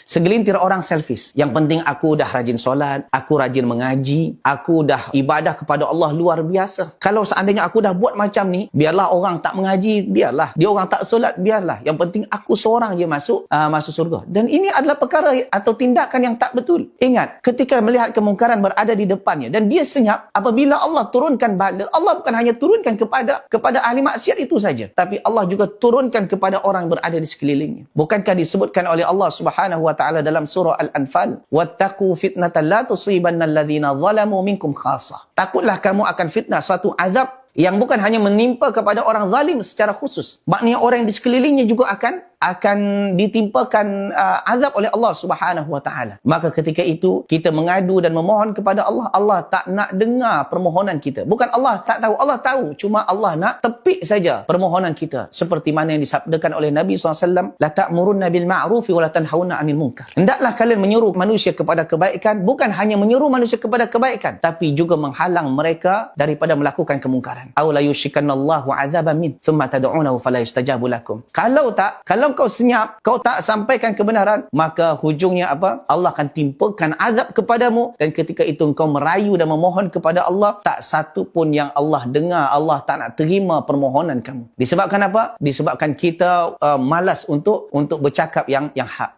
Segelintir orang selfish. Yang penting aku dah rajin solat, aku rajin mengaji, aku dah ibadah kepada Allah luar biasa. Kalau seandainya aku dah buat macam ni, biarlah orang tak mengaji, biarlah. Dia orang tak solat, biarlah. Yang penting aku seorang je masuk surga. Dan ini adalah perkara atau tindakan yang tak betul. Ingat, ketika melihat kemungkaran berada di depannya dan dia senyap, apabila Allah turunkan bala, Allah bukan hanya turunkan kepada ahli maksiat itu saja, tapi Allah juga turunkan kepada orang yang berada di sekelilingnya. Bukankah disebutkan oleh Allah Subhanahu wa taala dalam surah Al-Anfal, wattaqu fitnatan la tusibanna alladhina zalamu minkum khassah. Takutlah kamu akan fitnah, suatu azab yang bukan hanya menimpa kepada orang zalim secara khusus. Maknanya orang yang di sekelilingnya juga akan ditimpakan azab oleh Allah Subhanahu wa taala. Maka ketika itu kita mengadu dan memohon kepada Allah, Allah tak nak dengar permohonan kita. Bukan Allah tak tahu, Allah tahu, cuma Allah nak tepik saja permohonan kita. Seperti mana yang disabdakan oleh Nabi SAW, la ta'murunna bil ma'rufi wa la tanhauna 'anil munkar. Hendaklah kalian menyuruh manusia kepada kebaikan, bukan hanya menyuruh manusia kepada kebaikan, tapi juga menghalang mereka daripada melakukan kemungkaran. Aw la yushikannallahu 'adzaban min thumma tad'unahu fala yastajabu lakum. Kalau kau senyap, kau tak sampaikan kebenaran, maka hujungnya apa? Allah akan timpakan azab kepadamu, dan ketika itu engkau merayu dan memohon kepada Allah, tak satu pun yang Allah dengar, Allah tak nak terima permohonan kamu. Disebabkan apa? Disebabkan kita malas untuk bercakap yang hak.